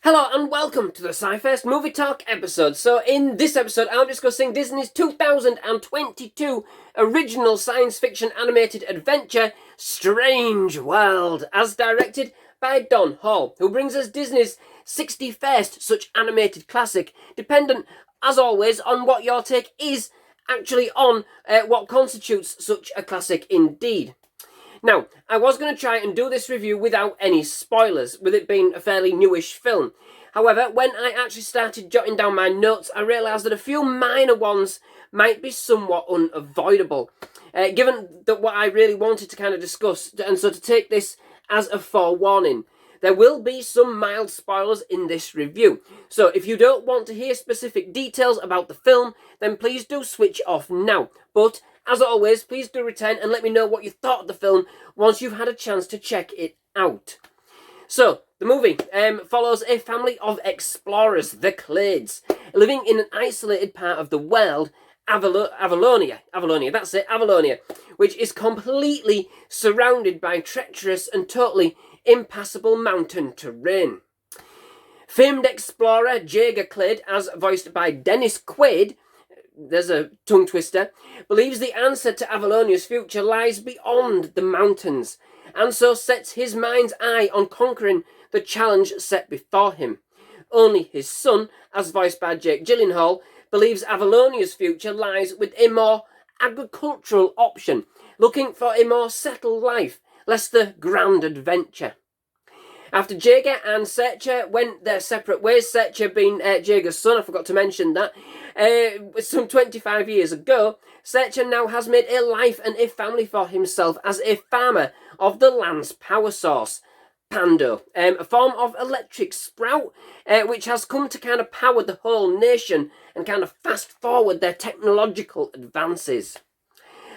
Hello and welcome to the SciFirst MovieTalk episode. So in this episode I'm discussing Disney's 2022 original science fiction animated adventure Strange World, as directed by Don Hall, who brings us Disney's 61st such animated classic, dependent as always on what your take is actually on what constitutes such a classic indeed. Now, I was going to try and do this review without any spoilers, with it being a fairly newish film. However, when I actually started jotting down my notes, I realised that a few minor ones might be somewhat unavoidable, given that what I really wanted to kind of discuss, and so to take this as a forewarning. There will be some mild spoilers in this review, so if you don't want to hear specific details about the film, then please do switch off now. But as always, please do return and let me know what you thought of the film once you've had a chance to check it out. So, the movie follows a family of explorers, the Quaids, living in an isolated part of the world, Avalonia, which is completely surrounded by treacherous and totally impassable mountain terrain. Famed explorer Jaeger Quaid, as voiced by Dennis Quaid, there's a tongue twister, believes the answer to Avalonia's future lies beyond the mountains, and so sets his mind's eye on conquering the challenge set before him. Only his son, as voiced by Jake Gyllenhaal, believes Avalonia's future lies with a more agricultural option, looking for a more settled life, less the grand adventure. After Jaeger and Searcher went their separate ways, Searcher being Jaeger's son, I forgot to mention that, some 25 years ago, Searcher now has made a life and a family for himself as a farmer of the land's power source, Pando, a form of electric sprout, which has come to kind of power the whole nation and kind of fast forward their technological advances.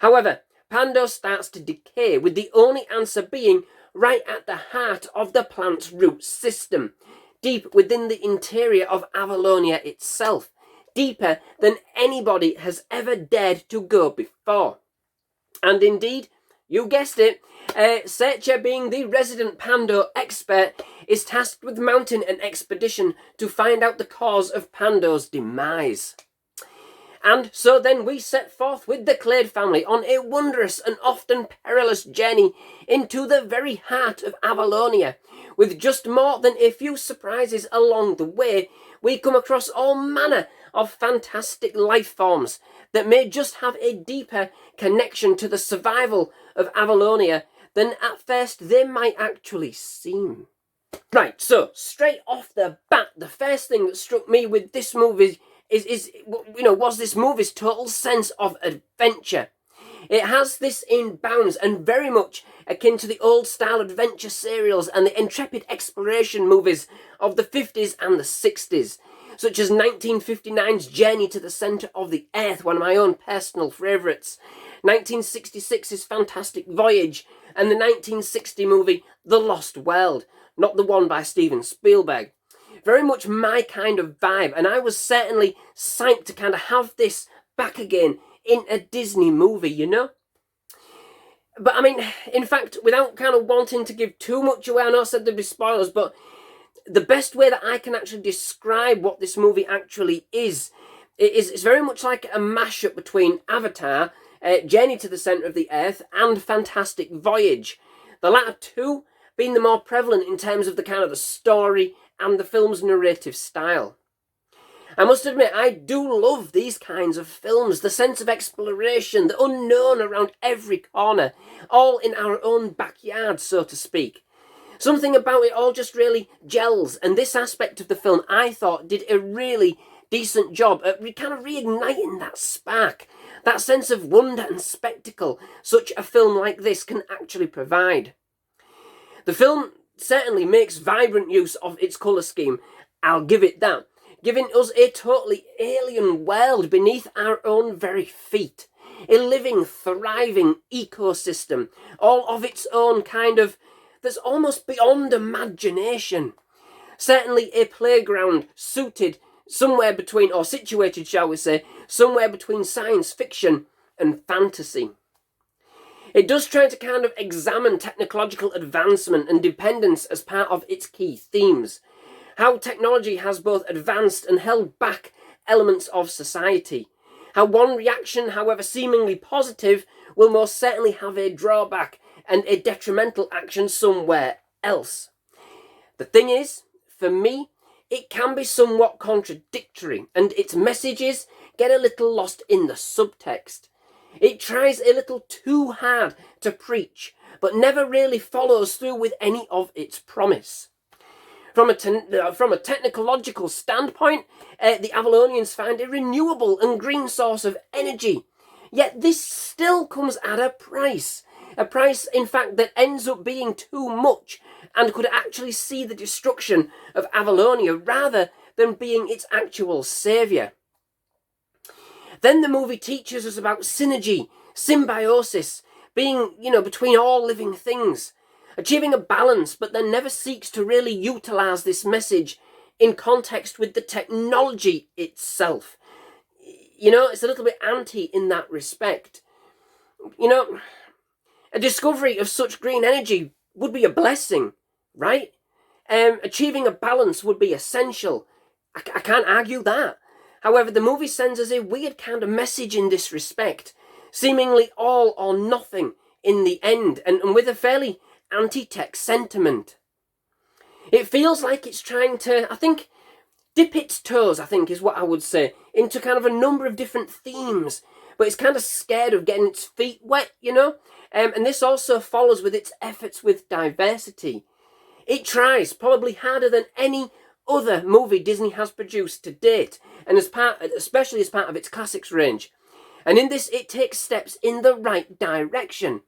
However, Pando starts to decay, with the only answer being right at the heart of the plant's root system, deep within the interior of Avalonia itself, deeper than anybody has ever dared to go before. And indeed, you guessed it, Searcher, being the resident Pando expert, is tasked with mounting an expedition to find out the cause of Pando's demise. And so then we set forth with the Quaid family on a wondrous and often perilous journey into the very heart of Avalonia. With just more than a few surprises along the way, we come across all manner of fantastic life forms that may just have a deeper connection to the survival of Avalonia than at first they might actually seem. Right, so straight off the bat, the first thing that struck me with this movie was this movie's total sense of adventure. It has this in bounds and very much akin to the old style adventure serials and the intrepid exploration movies of the 50s and the 60s, such as 1959's Journey to the Centre of the Earth, one of my own personal favourites, 1966's Fantastic Voyage, and the 1960 movie The Lost World, not the one by Steven Spielberg. Very much my kind of vibe, and I was certainly psyched to kind of have this back again in a Disney movie, you know? But I mean, in fact, without kind of wanting to give too much away, I know I said there'd be spoilers, but the best way that I can actually describe what this movie actually is it's very much like a mashup between Avatar, Journey to the Centre of the Earth, and Fantastic Voyage. The latter two being the more prevalent in terms of the kind of the story and the film's narrative style. I must admit, I do love these kinds of films, the sense of exploration, the unknown around every corner, all in our own backyard, so to speak. Something about it all just really gels, and this aspect of the film, I thought, did a really decent job at kind of reigniting that spark, that sense of wonder and spectacle such a film like this can actually provide. The film certainly makes vibrant use of its colour scheme, I'll give it that, giving us a totally alien world beneath our own very feet. A living, thriving ecosystem, all of its own kind of, that's almost beyond imagination. Certainly a playground suited somewhere between, or situated, shall we say, somewhere between science fiction and fantasy. It does try to kind of examine technological advancement and dependence as part of its key themes, how technology has both advanced and held back elements of society, how one reaction, however seemingly positive, will most certainly have a drawback and a detrimental action somewhere else. The thing is, for me, it can be somewhat contradictory, and its messages get a little lost in the subtext. It tries a little too hard to preach, but never really follows through with any of its promise. From a technological standpoint, the Avalonians find a renewable and green source of energy. Yet this still comes at a price. A price, in fact, that ends up being too much and could actually see the destruction of Avalonia rather than being its actual saviour. Then the movie teaches us about synergy, symbiosis, being, between all living things, achieving a balance, but then never seeks to really utilise this message in context with the technology itself. It's a little bit anti in that respect. A discovery of such green energy would be a blessing, right? Achieving a balance would be essential. I can't argue that. However, the movie sends us a weird kind of message in this respect, seemingly all or nothing in the end, and with a fairly anti-tech sentiment. It feels like it's trying to, dip its toes, is what I would say, into kind of a number of different themes, but it's kind of scared of getting its feet wet, and this also follows with its efforts with diversity. It tries, probably harder than any other movie Disney has produced to date, and especially as part of its classics range. And in this, it takes steps in the right direction.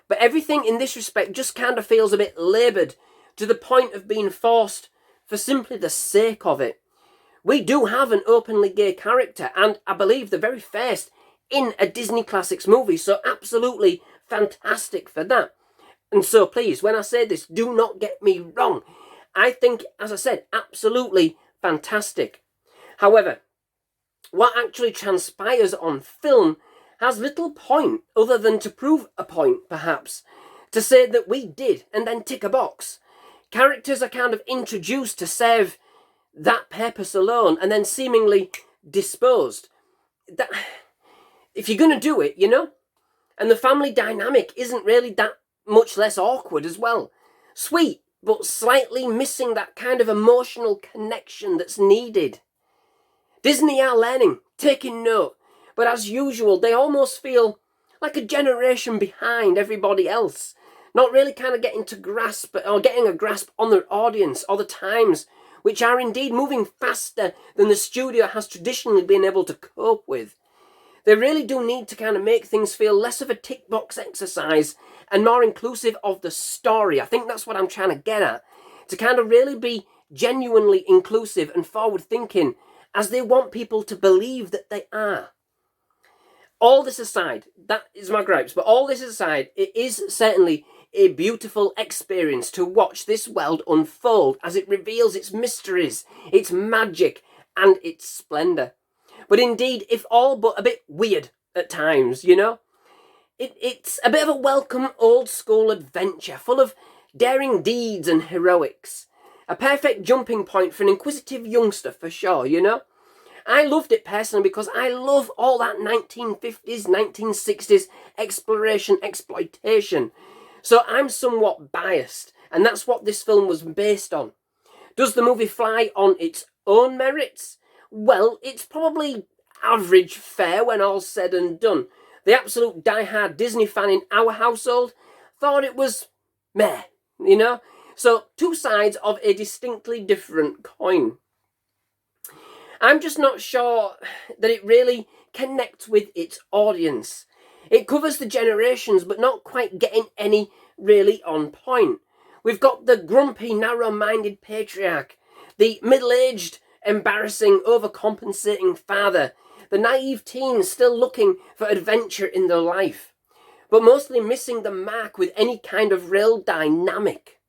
But everything in this respect just kind of feels a bit laboured, to the point of being forced for simply the sake of it. We do have an openly gay character, and I believe the very first in a Disney Classics movie, so absolutely fantastic for that. And so please, when I say this, do not get me wrong. I think, as I said, absolutely fantastic. However, what actually transpires on film has little point other than to prove a point, perhaps, to say that we did and then tick a box. Characters are kind of introduced to serve that purpose alone and then seemingly disposed. That, if you're going to do it, and the family dynamic isn't really that much less awkward as well. Sweet, but slightly missing that kind of emotional connection that's needed. Disney are learning, taking note, but as usual, they almost feel like a generation behind everybody else, not really kind of getting a grasp on their audience or the times, which are indeed moving faster than the studio has traditionally been able to cope with. They really do need to kind of make things feel less of a tick box exercise and more inclusive of the story. I think that's what I'm trying to get at, to kind of really be genuinely inclusive and forward thinking, as they want people to believe that they are. All this aside, that is my gripes, but all this aside, it is certainly a beautiful experience to watch this world unfold as it reveals its mysteries, its magic, and its splendour. But indeed, if all but a bit weird at times, It's a bit of a welcome old school adventure, full of daring deeds and heroics. A perfect jumping point for an inquisitive youngster, for sure, I loved it personally because I love all that 1950s, 1960s exploration, exploitation. So I'm somewhat biased, and that's what this film was based on. Does the movie fly on its own merits? Well, it's probably average fare when all's said and done. The absolute die-hard Disney fan in our household thought it was meh, So, two sides of a distinctly different coin. I'm just not sure that it really connects with its audience. It covers the generations, but not quite getting any really on point. We've got the grumpy, narrow-minded patriarch, the middle-aged, embarrassing, overcompensating father, the naive teen still looking for adventure in their life, but mostly missing the mark with any kind of real dynamic.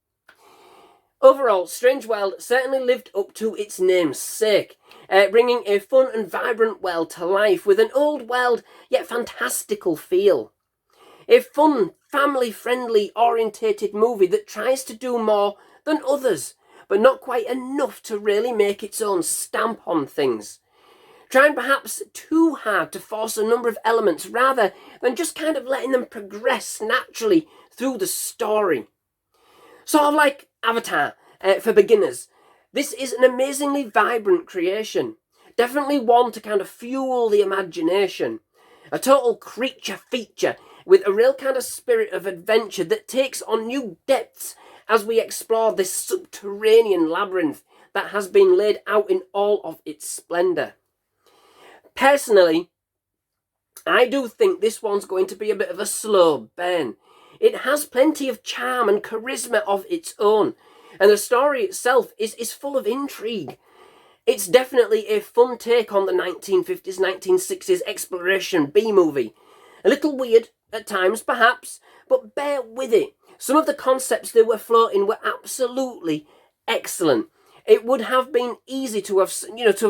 Overall, Strange World certainly lived up to its name's sake, bringing a fun and vibrant world to life with an old world yet fantastical feel. A fun, family-friendly orientated movie that tries to do more than others, but not quite enough to really make its own stamp on things. Trying perhaps too hard to force a number of elements rather than just kind of letting them progress naturally through the story. Sort of like Avatar for beginners. This is an amazingly vibrant creation. Definitely one to kind of fuel the imagination. A total creature feature with a real kind of spirit of adventure that takes on new depths as we explore this subterranean labyrinth that has been laid out in all of its splendour. Personally, I do think this one's going to be a bit of a slow burn. It has plenty of charm and charisma of its own, and the story itself is full of intrigue. It's definitely a fun take on the 1950s, 1960s exploration B-movie. A little weird at times, perhaps, but bear with it. Some of the concepts they were floating were absolutely excellent. It would have been easy to have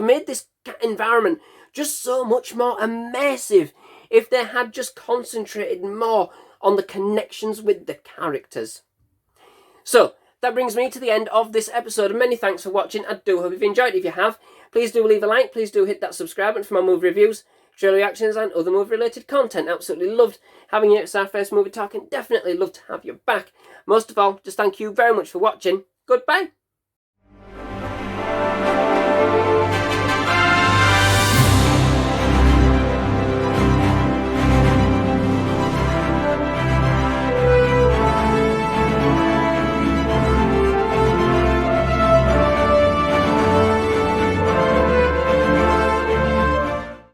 made this environment just so much more immersive if they had just concentrated more on the connections with the characters. So, that brings me to the end of this episode. Many thanks for watching. I do hope you've enjoyed. If you have, please do leave a like. Please do hit that subscribe button for my movie reviews, trailer reactions, and other movie-related content. Absolutely loved having you at SciFirst MovieTalk and definitely love to have you back. Most of all, just thank you very much for watching. Goodbye.